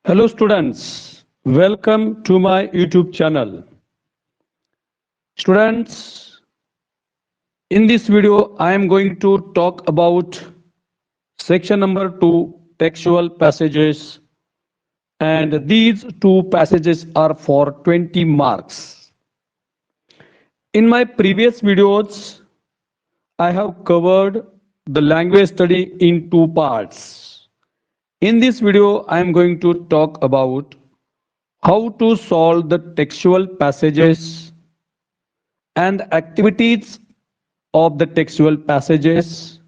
Hello students, welcome to my YouTube channel. Students, in this video I am going to talk about section number 2, textual passages, and these two passages are for 20 marks. In my previous videos, I have covered the language study in two parts. In this video, I am going to talk about how to solve the textual passages and activities of the textual passages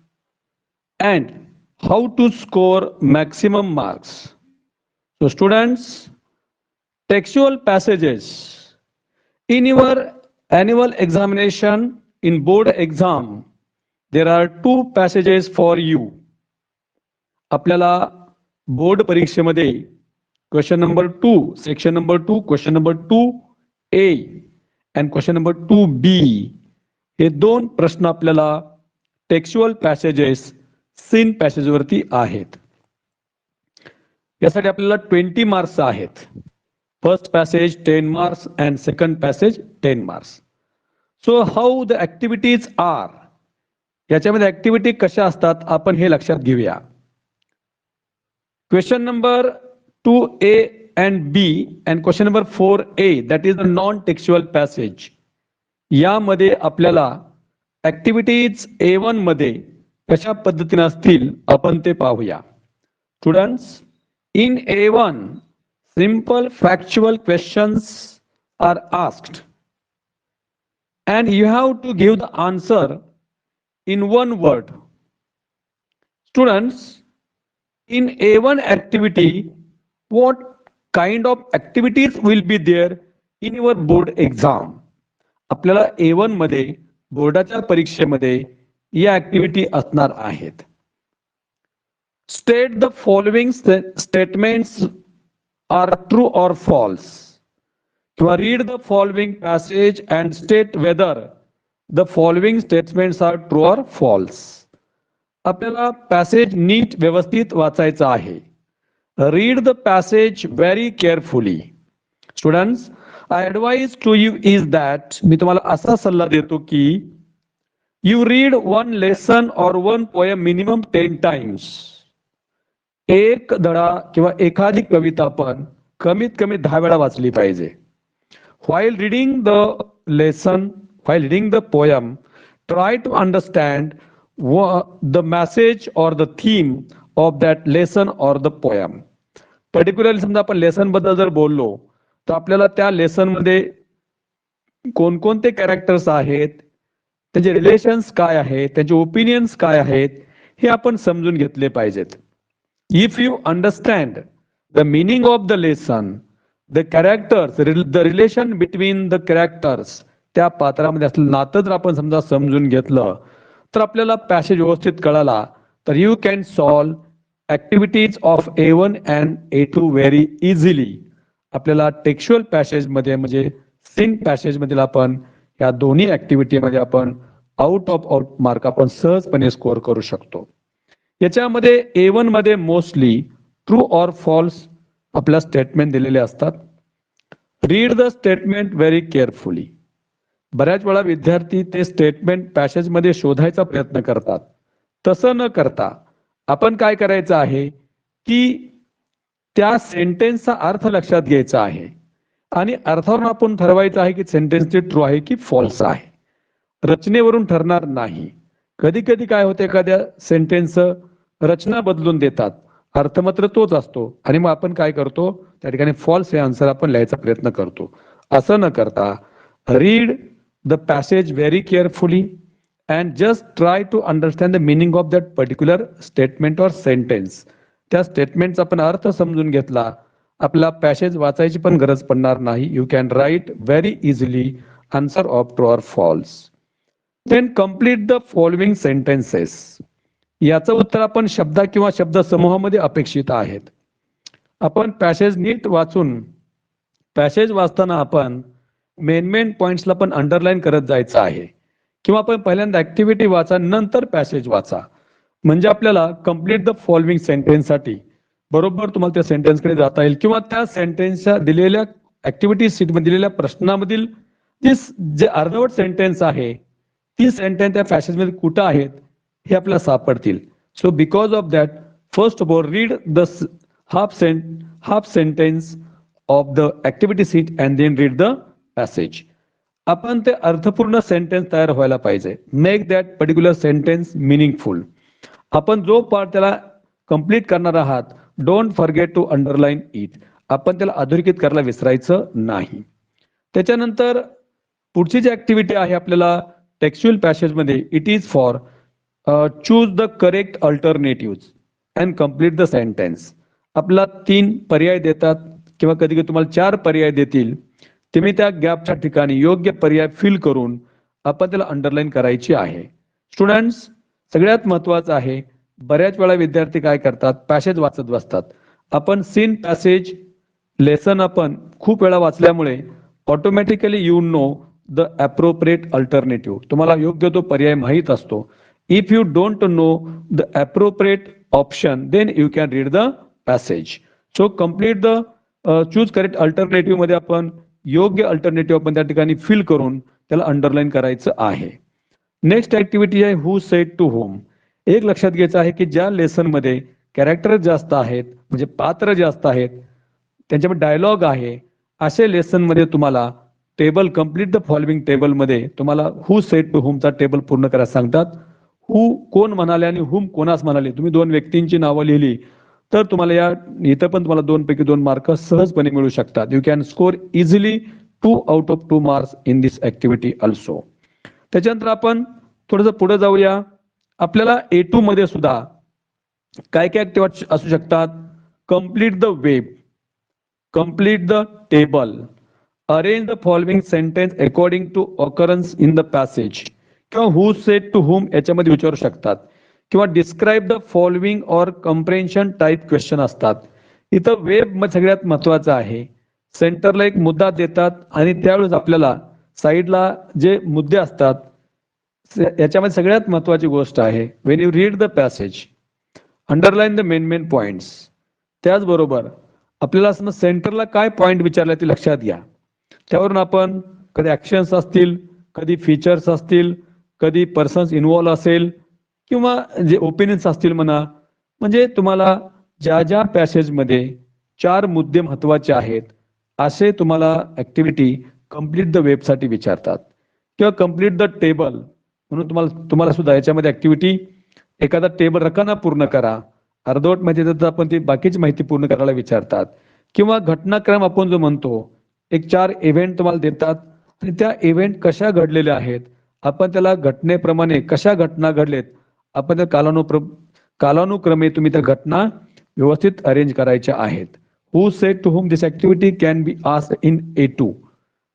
and how to score maximum marks. So students, textual passages in your annual examination in board exam, there are two passages for you. आपल्याला board परीक्षेमध्ये question number 2, section number 2, question number 2A and question number 2B हे दोन प्रश्न आपल्याला textual passages scene passage वरती आहेत. यासाठी आपल्याला 20 मार्क्स आहेत. First passage 10 marks and second passage 10 marks. So how the activities are, याच्यामध्ये ऍक्टिव्हिटी कशा असतात आपण हे लक्षात घेऊया. Question number 2A and B and question number 4A, that is the non-textual passage. यामध्ये आपल्याला ऍक्टिव्हिटीज A1 मध्ये कशा पद्धतीने असतील आपण ते पाहूया. Students, in A1 simple factual questions are asked and you have to give the answer in one word. Students, in A1 activity, what kind of activities will be there in your board exam? आपल्याला A1 मध्ये बोर्डाच्या परीक्षेमध्ये या activity असणार आहेत. State the following statements are true or false. किंवा read the following passage and state whether the following statements are true or false. आपल्याला passage नीट व्यवस्थित वाचायचा आहे. Read the passage very carefully. Students, I advise to you is that मी तुम्हाला असा सल्ला देतो की you read one lesson or one poem minimum 10 times. एक धडा किंवा एखादी कविता पण कमीत कमी 10 वेळा वाचली पाहिजे. While reading the lesson, while reading the poem, try to understand the message or the theme of that lesson or the poem. Particularly समजा आपण लेसन बद्दल जर बोललो तर आपल्याला त्या लेसन मध्ये कोणकोणते कॅरेक्टर्स आहेत, त्यांचे रिलेशन्स काय आहेत, त्यांचे ओपिनियन्स काय आहेत हे आपण समजून घेतले पाहिजेत. If you understand the meaning of the lesson, the characters, the relation between the characters, त्या पात्रामध्ये असलेलं नातं जर आपण समजा समजून घेतलं तर आपल्याला पॅसेज व्यवस्थित कळाला तर you can solve activities of A1 and A2 very easily. आपल्याला टेक्स्चुअल पॅसेज मध्ये म्हणजे सीन पॅसेज मधील आपण या दोन्ही ऍक्टिव्हिटीमध्ये आपण आउट ऑफ मार्क आपण सहजपणे स्कोअर करू शकतो. याच्यामध्ये A1 मध्ये मोस्टली ट्रू ऑर फॉल्स आपल्या स्टेटमेंट दिलेले असतात. Read the statement very carefully. बऱ्याच वेळा विद्यार्थी ते स्टेटमेंट पॅसेज मध्ये शोधायचा प्रयत्न करतात. तसं न करता आपण काय करायचं आहे की त्या सेंटेन्सचा अर्थ लक्षात घ्यायचा आहे आणि अर्थावरून आपण ठरवायचं आहे की सेंटेन्स ट्रू आहे की फॉल्स आहे. रचनेवरून ठरणार नाही. कधी कधी काय होते, एखाद्या सेंटेन्सचं रचना बदलून देतात, अर्थ मात्र तोच असतो आणि मग आपण काय करतो त्या ठिकाणी फॉल्स हे आन्सर आपण लिहायचा प्रयत्न करतो. असं न करता read the passage very carefully and just try to understand the meaning of that particular statement or sentence. त्या स्टेटमेंटचा आपण अर्थ समजून घेतला, आपला पॅसेज वाचायची पण गरज पडणार नाही. You can write very easily answer of true or false. Then complete the following sentences. याचं उत्तर आपण शब्द किंवा शब्द समूहामध्ये अपेक्षित आहेत. आपण पॅसेज नीट वाचून पॅसेज वाचताना आपण मेन पॉइंट्सला पण अंडरलाईन करत जायचं आहे किंवा आपण पहिल्यांदा ऍक्टिव्हिटी वाचा नंतर पॅसेज वाचा. म्हणजे आपल्याला कम्प्लीट द फॉलोइंग सेंटेन्स साठी बरोबर तुम्हाला त्या सेंटेन्सकडे जाता येईल किंवा त्या सेंटेन्सच्या दिलेल्या ऍक्टिव्हिटी शीटमध्ये दिलेल्या प्रश्नामधील जे अर्धवट सेंटेन्स आहे ती सेंटेन्स त्या पॅसेजमध्ये कुठं आहेत हे आपल्याला सापडतील. So because of that first of all read the half sentence of the activity sheet and then read the passage. आपण ते अर्थपूर्ण सेंटेन्स तयार व्हायला पाहिजे. Make that particular sentence meaningful. आपण जो पार्ट त्याला कंप्लीट करणार आहात don't forget to underline it. आपण त्याला अधोरेखित करायला विसरायचं नाही. त्याच्यानंतर पुढची जी ऍक्टिव्हिटी आहे आपल्याला टेक्स्च्युअल पॅसेजमध्ये it is for choose the correct alternative and complete the sentence. आपला 3 पर्याय देतात किंवा कधी कधी तुम्हाला 4 पर्याय देतील. तुम्ही त्या गॅपच्या ठिकाणी योग्य पर्याय फिल करून आपण त्याला अंडरलाईन करायची आहे. स्टुडंट्स, सगळ्यात महत्वाचं आहे, बऱ्याच वेळा विद्यार्थी काय करतात पॅसेज वाचत बसतात. आपण सीन पॅसेज लेसन आपण खूप वेळा वाचल्यामुळे automatically you know the appropriate alternative. तुम्हाला योग्य तो पर्याय माहीत असतो. If you don't know the appropriate option then you can read the passage. So complete the choose correct alternative मध्ये आपण योग्य अल्टरनेटिव्ह आपण त्या ठिकाणी फिल करून त्याला अंडरलाईन करायचं आहे. नेक्स्ट ऍक्टिव्हिटी आहे हू सेड टू होम. एक लक्षात घ्यायचं आहे की ज्या लेसन मध्ये कॅरेक्टर जास्त आहेत म्हणजे पात्र जास्त आहेत त्यांच्यामध्ये डायलॉग आहे असे लेसन मध्ये तुम्हाला table complete the following table मध्ये तुम्हाला हू सेड टू होमचा टेबल पूर्ण करायला सांगतात. हू कोण म्हणाले आणि हुम कोणास म्हणाले. तुम्ही 2 व्यक्तींची नावं लिहिली तर तुम्हाला या इथं पण तुम्हाला 2 पैकी 2 मार्क सहजपणे मिळू शकतात. You can score easily 2 out of 2 marks in this activity also. त्याच्यानंतर आपण थोडंसं पुढे जाऊया. आपल्याला A2 मध्ये सुद्धा काय काय ऍक्टिव्हिटी असू शकतात. Complete the web, complete the table, arrange the following sentence according to occurrence in the passage किंवा हू सेड टू हुम याच्यामध्ये विचारू शकतात किंवा describe the following or comprehension type question असतात. इथं वेब मध्ये सगळ्यात महत्वाचं आहे. सेंटरला एक मुद्दा देतात आणि त्यावेळेस आपल्याला साईडला जे मुद्दे असतात याच्यामध्ये सगळ्यात महत्वाची गोष्ट आहे Wien you read the passage underline the main points. त्याचबरोबर आपल्याला समज सेंटरला काय पॉइंट विचारला ते लक्षात घ्या. त्यावरून आपण कधी ऍक्शन्स असतील, कधी फीचर्स असतील, कधी पर्सन्स इन्व्हॉल्व असेल किंवा जे ओपिनियन्स असतील म्हणा. म्हणजे तुम्हाला ज्या ज्या पॅसेजमध्ये 4 मुद्दे महत्वाचे आहेत असे तुम्हाला ऍक्टिव्हिटी कम्प्लीट द वेबसाठी विचारतात किंवा कम्प्लीट द टेबल म्हणून तुम्हाला सुद्धा याच्यामध्ये ऍक्टिव्हिटी एखादा टेबल रकाना पूर्ण करा. अर्धवट माहिती तर आपण ती बाकीची माहिती पूर्ण करायला विचारतात किंवा घटनाक्रम आपण जो म्हणतो एक 4 इव्हेंट तुम्हाला देतात आणि त्या इव्हेंट कशा घडलेल्या आहेत आपण त्याला घटनेप्रमाणे कशा घटना घडलेत आपण त्या कालानुक्रमे तुम्ही त्या घटना व्यवस्थित अरेंज करायच्या आहेत. Who said to home this activity can be asked in A2.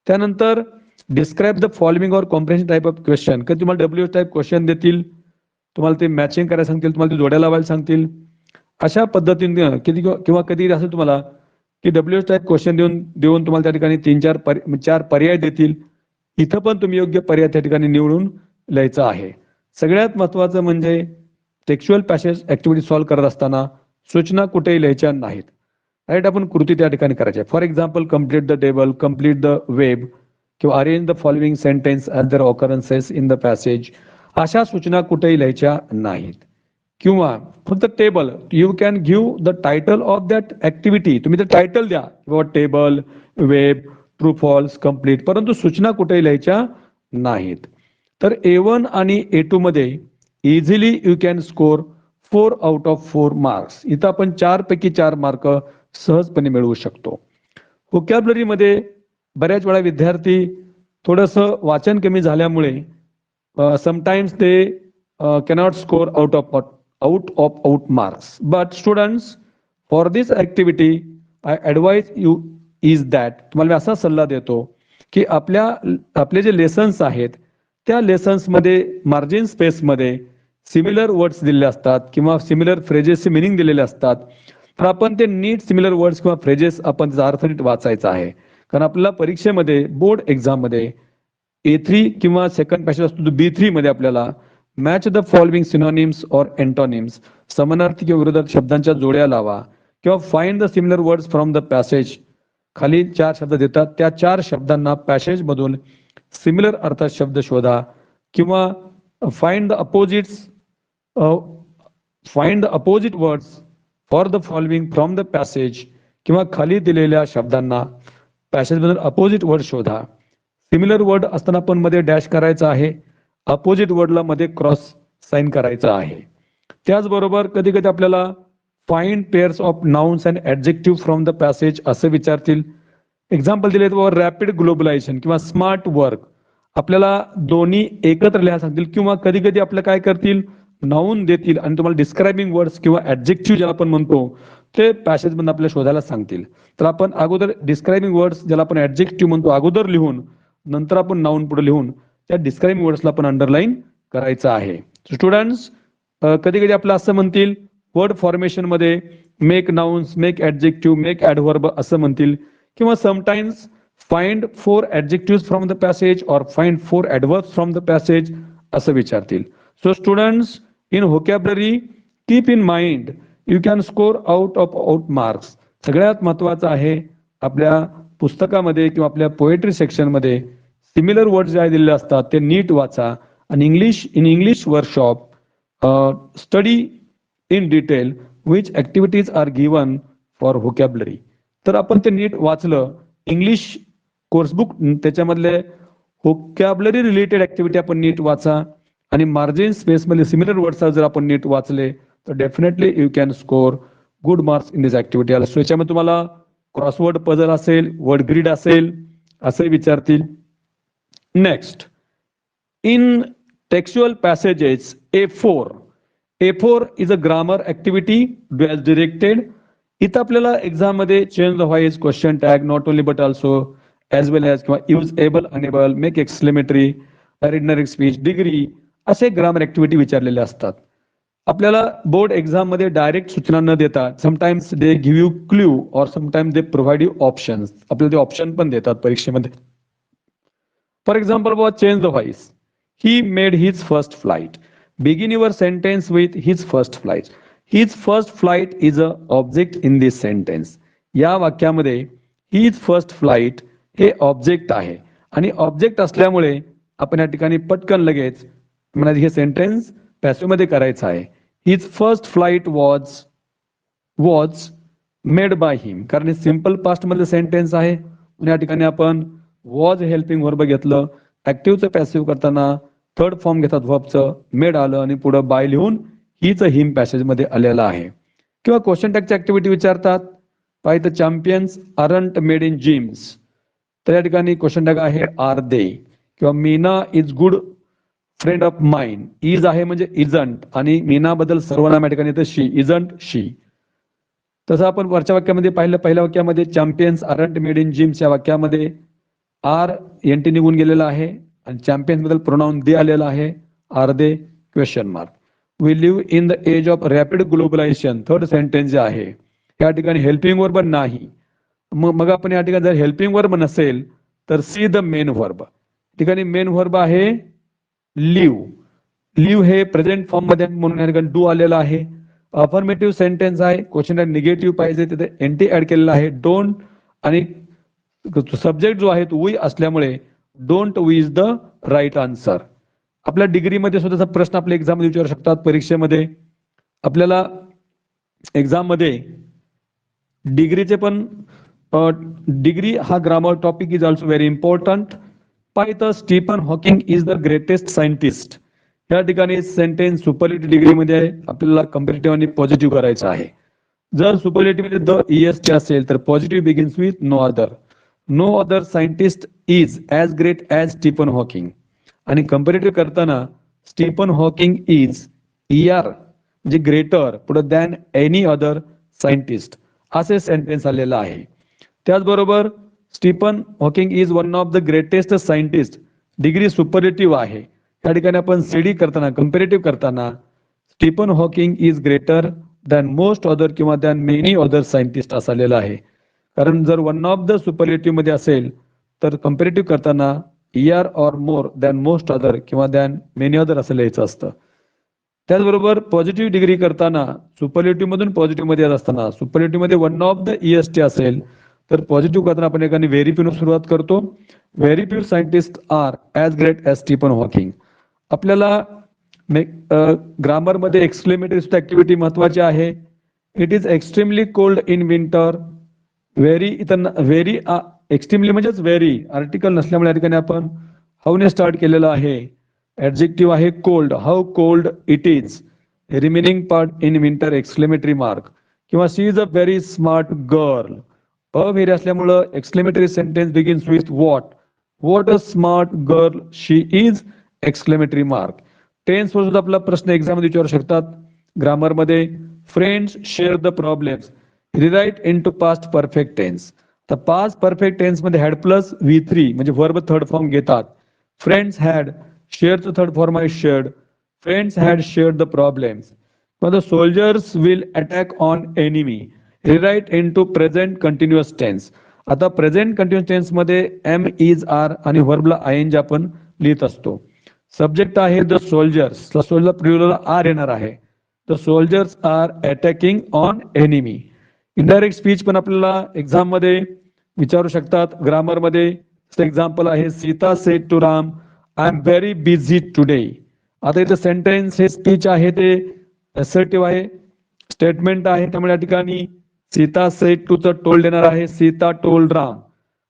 त्यानंतर describe the following or comprehension type of question. कधी तुम्हाला WH टाइप क्वेश्चन देतील, तुम्हाला ते मॅचिंग करायला सांगतील, तुम्हाला ते जोड्या लावायला सांगतील. अशा पद्धतीने किंवा कधी असं तुम्हाला की WH टाइप क्वेश्चन देऊन तुम्हाला त्या ठिकाणी 4 पर्याय देतील. इथं पण तुम्ही योग्य पर्याय त्या ठिकाणी निवडून लिहायचा आहे. सगळ्यात महत्वाचं म्हणजे टेक्स्च्युअल पॅसेज ऍक्टिव्हिटी सॉल्व्ह करत असताना सूचना कुठेही लिहायच्या नाहीत. राईट, आपण कृती त्या ठिकाणी करायची. For example complete the table, complete the web किंवा arrange the following sentence as there occurrences in the passage अशा सूचना कुठेही लिहायच्या नाहीत. किंवा फक्त table you can give the title of that activity. तुम्ही ते टायटल द्या किंवा table, web, true false, complete, परंतु सूचना कुठेही लिहायच्या नाहीत. तर A1 आणि A2 मध्ये easily you can score 4 out of 4 marks. इथं आपण 4 पैकी 4 मार्क सहजपणे मिळवू शकतो. व्होकॅब्युलरी मध्ये बऱ्याच वेळा विद्यार्थी थोडंसं वाचन कमी झाल्यामुळे समटाइम्स ते cannot score out of marks. But students, for this activity I advise you is that, तुम्हाला मी असा सल्ला देतो की आपले जे लेसन्स आहेत त्या लेसन्समध्ये मार्जिन स्पेसमध्ये सिमिलर वर्ड्स दिलेले असतात किंवा सिमिलर फ्रेजेसचे मिनिंग दिलेले असतात. तर आपण ते नीट सिमिलर वर्ड्स किंवा फ्रेजेस आपण त्याचा अर्थ नीट वाचायचा आहे. कारण आपल्याला परीक्षेमध्ये बोर्ड एक्झाममध्ये A3 किंवा सेकंड पॅसेज असतो B3 मध्ये आपल्याला मॅच द फॉलोइंग सिनोनिम्स और एंटोनिम्स, समानार्थी किंवा विरोधात शब्दांच्या जोड्या लावा किंवा find the similar words from the passage. खाली 4 शब्द देतात, त्या 4 शब्दांना पॅसेज मधून सिमिलर अर्थात शब्द शोधा. किंवा find the opposite words for the following from the passage. किंवा खाली दिलेल्या शब्दांना पॅसेज मधून अपोजिट वर्ड शोधा. सिमिलर वर्ड असताना पण मध्ये डॅश करायचा आहे, अपोजिट वर्डला मध्ये क्रॉस साइन करायचं आहे. त्याचबरोबर कधी कधी आपल्याला find pairs of nouns and adjective from the passage असं विचारतील. एक्झाम्पल दिले रॅपिड ग्लोबलायझेशन किंवा स्मार्ट वर्क. आपल्याला दोन्ही एकत्र लिहायला सांगतील किंवा कधी कधी आपलं काय करतील, नाउन देतील आणि तुम्हाला डिस्क्रायबिंग वर्ड्स किंवा ऍडजेक्टिव्ह ज्याला आपण म्हणतो ते पॅसेज मधून आपल्याला शोधायला सांगतील. तर आपण अगोदर डिस्क्रायबिंग वर्ड्स ज्याला आपण ऍडजेक्टिव्ह म्हणतो अगोदर लिहून नंतर आपण नाउन पुढे लिहून त्या डिस्क्रायबिंग वर्ड्सला आपण अंडरलाईन करायचं आहे. स्टुडंट्स कधी कधी आपलं असं म्हणतील वर्ड फॉर्मेशन मध्ये make nouns, make adjective, make adverb असं म्हणतील. किंवा sometimes find 4 adjective from the passage और फाइंड 4 ऍडव्हर्ब्स फ्रॉम द पॅसेज असं विचारतील. So students in vocabulary keep in mind you can score out of out marks. सगळ्यात महत्वाचं आहे आपल्या पुस्तकामध्ये किंवा आपल्या पोएट्री सेक्शन मध्ये सिमिलर वर्ड जे दिलेले असतात ते नीट वाचा आणि English workshop study in detail which activities are given for vocabulary. तर आपण ते नीट वाचलं, इंग्लिश कोर्सबुक त्याच्यामधले व्होकॅब्युलरी रिलेटेड ऍक्टिव्हिटी आपण नीट वाचा आणि मार्जिन स्पेस मध्ये सिमिलर वर्ड्स जर आपण नीट वाचले तर definitely you can score good marks in this activity. So याच्यामध्ये तुम्हाला क्रॉसवर्ड पझल असेल, वर्ड ग्रीड असेल असे विचारतील. Next in textual passages A4 is a grammar activity as directed. इथं आपल्याला एक्झाम मध्ये change the voice, question tag, not only but also as well as किंवा use able, enable, make exclamatory, रिडनरिक speech, degree असे grammar activity विचारलेले असतात. आपल्याला board exam मध्ये डायरेक्ट सूचना न देता sometimes they give you clue or sometimes they provide you options. आपल्याला ते ऑप्शन पण देतात परीक्षेमध्ये. For example change the voice. He made his first flight. Begin your sentence with his first flight. His first flight is a object in this sentence. या वाक्यामध्ये his first flight हे object आहे आणि object असल्यामुळे आपण या ठिकाणी पटकन लगेच म्हणजे हे सेंटेन्स पॅसिव्ह मध्ये करायचं आहे. His first flight was made by him. कारण हे सिंपल पास्ट मधलं सेंटेन्स आहे. या ठिकाणी आपण वॉज हेल्पिंग वर्ब घेतलं. ऍक्टिव्हचं पॅसिव्ह करताना थर्ड फॉर्म घेतात व्हर्बचं, मेड आलं आणि पुढे बाय लिहून हीच हिम पॅसेज मध्ये आलेलं आहे. किंवा क्वेश्चन टॅगची ऍक्टिव्हिटी विचारतात. By the champions aren't made in gyms. तर या ठिकाणी क्वेश्चन टॅग आहे आर दे. किंवा Meena is good friend of mine. Is आहे म्हणजे इजंट आणि मीना बद्दल सर्वनाम या ठिकाणी येतं शी, इजंट शी. तसं आपण वरच्या वाक्यामध्ये पाहिलं, पहिल्या वाक्यामध्ये champions aren't made in gyms या वाक्यामध्ये आर एनटी निघून गेलेला आहे आणि चॅम्पियन्स बद्दल प्रोनाउन दे आलेला आहे. Are they question mark. We live in the age of rapid globalisation. Third sentence जे आहे या ठिकाणी हेल्पिंग वर्ब नाही. मग आपण या ठिकाणी जर हेल्पिंग वर्ब नसेल तर सी द मेन वर्ब. ठिकाणी मेन वर्ब आहे लिव्ह. लिव्ह हे प्रेझेंट फॉर्म मध्ये म्हणून या ठिकाणी डू आलेला आहे. अफर्मेटिव्ह सेंटेन्स आहे, क्वेश्चन निगेटिव्ह पाहिजे तिथे एनटी ऍड केलेला आहे. डोंट आणि सब्जेक्ट जो आहे तो वी असल्यामुळे don't we is the right answer. आपल्या डिग्रीमध्ये सुद्धा प्रश्न आपल्या एक्झाम मध्ये विचारू शकतात. परीक्षेमध्ये आपल्याला एक्झाम मध्ये डिग्रीचे पण डिग्री हा grammar topic is also very important. पाहिलं Stephen Hawking is the greatest scientist. या ठिकाणी सेंटेन्स सुपरलेटिव्ह डिग्रीमध्ये आहे. आपल्याला कंपॅरेटिव्ह आणि पॉझिटिव्ह करायचं आहे. जर सुपरलेटिव्ह मध्ये द ईएसटी असेल तर positive begins with no other. No other scientist is as great as Stephen Hawking. आणि कंपॅरेटिव्ह करताना स्टीफन हॉकिंग इज ER म्हणजे ग्रेटर पुढे दॅन एनी अदर सायंटिस्ट असे सेंटेन्स आलेलं आहे. त्याचबरोबर Stephen Hawking is one of the greatest scientist degree superlative आहे. या ठिकाणी आपण CD करताना कंपॅरेटिव्ह करताना Stephen Hawking is greater than most other किंवा दॅन मेनी अदर सायंटिस्ट असं आलेलं आहे. कारण जर वन ऑफ द सुपरलेटिव्ह मध्ये असेल तर कंपॅरेटिव्ह करताना ER और मोर दॅन मोस्ट अदर किंवा दॅन मेनी अदर असं लिहायचं असतं. त्याचबरोबर पॉझिटिव्ह डिग्री करताना सुपरलेटिव्ह मधून पॉझिटिव्ह मध्ये येत असताना सुपरलेटिव्ह मध्ये वन ऑफ द EST असेल तर पॉझिटिव्ह करताना आपण एखादी व्हेरी प्युअर सुरुवात करतो. Very pure scientist are as great as Stephen Hawking. आपल्याला ग्रामर मध्ये एक्सक्लेमेटरी ऍक्टिव्हिटी महत्वाची आहे. It is extremely cold in winter. Very इथं व्हेरी एक्स्ट्रीमली म्हणजेच व्हेरी आर्टिकल नसल्यामुळे या ठिकाणी आपण हाऊने स्टार्ट केलेलं आहे. ऍडजेक्टिव्ह आहे cold. How cold it is. Remaining part in winter exclamatory mark. किंवा she is a very smart girl. Very असल्यामुळं exclamatory sentence begins with what. What a smart girl she is exclamatory mark. Tense वर सुद्धा आपला प्रश्न exam मध्ये विचारू शकतात. Grammar मध्ये friends share the problems. Rewrite into past perfect tense. तर पास्ट परफेक्ट टेन्स मध्ये हॅड प्लस V3 म्हणजे वर्ब थर्ड फॉर्म घेतात. Friends had. शेअरचं थर्ड फॉर्म आहे shared. Friends had shared the problems. The soldiers will attack on enemy. Rewrite into present continuous tense. आता present continuous tense मध्ये am is are आणि व्हर्बला ING आपण लिहित असतो. सब्जेक्ट आहे द सोल्जर्स. सोल्जर प्लुरलला आर येणार आहे. The soldiers are attacking on enemy. Indirect speech पण आपल्याला एक्झाम मध्ये विचारू शकतात. ग्रामर मध्ये एक्झाम्पल आहे Sita said to Ram I am very busy today. आता इथे सेंटेन्स हे स्पीच आहे ते असर्टिव्ह आहे. स्टेटमेंट आहे त्यामुळे या ठिकाणी सीता सेड टू च टोल्ड येणार आहे. Sita told Ram.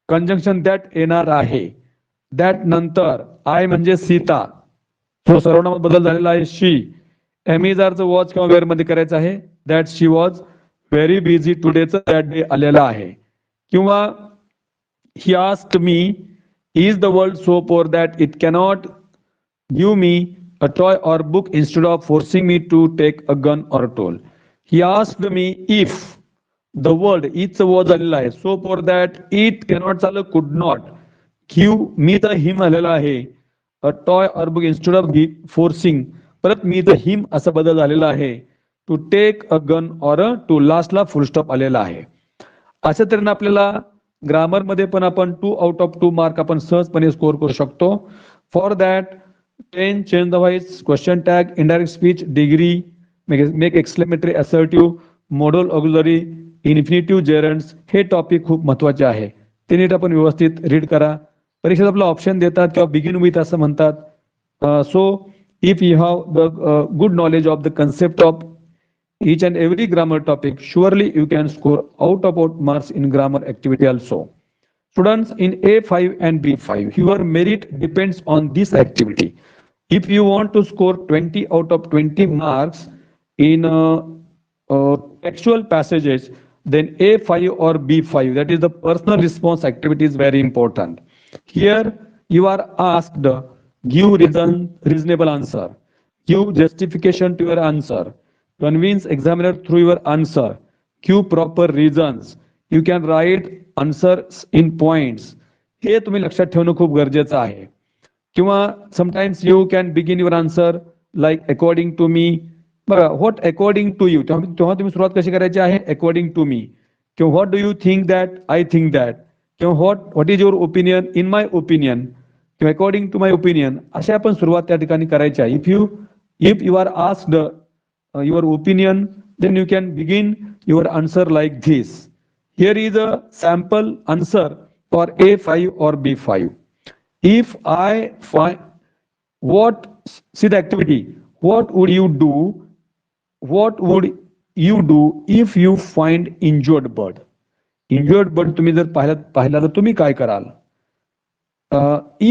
Conjunction that येणार आहे. दॅट नंतर आय म्हणजे सीता. तो सर्वनामात बदल झालेला आहे शी. एमिजारचं वॉच किंवा वेअर मध्ये करायचं आहे. That she was very busy टुडेचं दॅट डे आलेलं आहे. किंवा he asked me is the world so poor that it cannot give me a toy or book instead of forcing me to take a gun or tool. He asked me if the world, it's was झालेला आहे. So for that it cannot झालं could not. give me the him आलेला आहे. a toy or book instead of forcing परत me the him असा बदल झालेला आहे. to take a gun or a to लास्टला फुल स्टॉप आलेला आहे. अशा तऱ्हेने आपल्याला ग्रामर मध्ये पण आपण 2 आउट ऑफ 2 मार्क आपण सहजपणे स्कोर करू शकतो. For that 10 change the voice, question tag, indirect speech, degree, make exclamatory assertive, modal auxiliary, infinitive gerunds. हे टॉपिक खूप महत्वाचे आहे. ते नीट आपण व्यवस्थित रीड करा. परीक्षेत आपला ऑप्शन देतात किंवा बिगिन विथ असं म्हणतात. So if you have the good knowledge of the concept of each and every grammar topic, surely you can score out of out marks in grammar activity also. Students, in A5 and B5, your merit depends on this activity. If you want to score 20 out of 20 marks in textual passages, then A5 or B5, that is the personal response activity, is very important. Here you are asked, give reasonable answer, give justification to your answer, convince examiner through your answer, give proper reasons. You can write answers in points. हे तुम्ही लक्षात ठेवणं खूप गरजेचं आहे. किंवा sometimes you can begin your answer like according to me. बघा what according to you तेव्हा तुम्ही सुरुवात कशी करायची आहे अकॉर्डिंग टू मी. किंवा what do you think that I think that. किंवा what is your opinion in my opinion. किंवा अकॉर्डिंग टू माय ओपिनियन. अशी आपण सुरुवात त्या ठिकाणी करायची आहे. If you are asked your opinion then you can begin your answer like this. Here is a sample answer for A5 or B5. If I find see the activity, what would you do? What would you do if you find injured bird? Injured bird तुम्ही जर पाहिला तर तुम्ही काय कराल?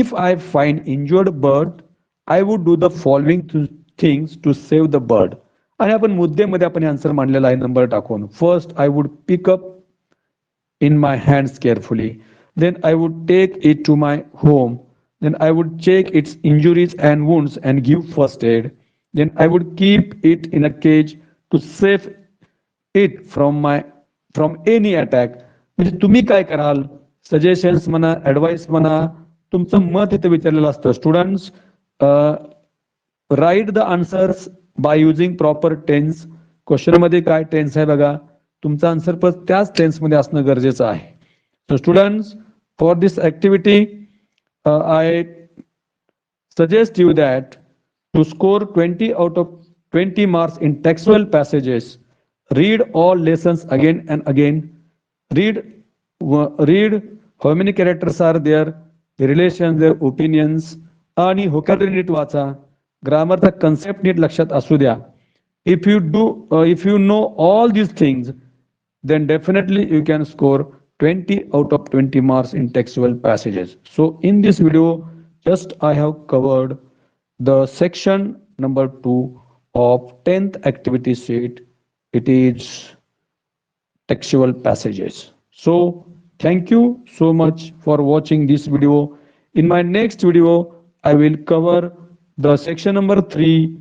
If I find injured bird, I would do the following things to save the bird. आणि आपण मुद्द्यामध्ये आपण आन्सर मांडलेला आहे नंबर टाकून. First I would pick up in my hands carefully. Then I would take it to my home. Then I would check its injuries and wounds and give first aid. Then I would keep it in a cage to save it from any attack. म्हणजे तुम्ही काय कराल? Suggestions म्हणा, advice म्हणा, तुमचं मत इथे विचारलेलं असतं. Students, write the answers by using proper tense. Question मध्ये काय टेन्स आहे बघा. तुमचा आन्सर पण त्याच टेन्स मध्ये असणं गरजेचं आहे. So students, for this activity I suggest you that to score 20 out of 20 marks in textual passages. Read all lessons again and again. Read, read how many characters are there, the relations, their opinions, आणि vocabulary नीट वाचा. ग्रामरचा concept नीट लक्षात असू द्या. If you know all these things, then definitely you can score 20 out of 20 marks in textual passages. So in this video, just I have covered the section number 2 of 10th activity sheet. It is textual passages. So thank you so much for watching this video. In my next video, I will cover the section number 3,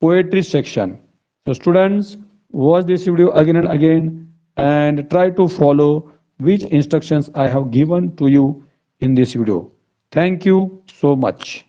poetry section. So students, watch this video again and again and try to follow which instructions I have given to you in this video. Thank you so much.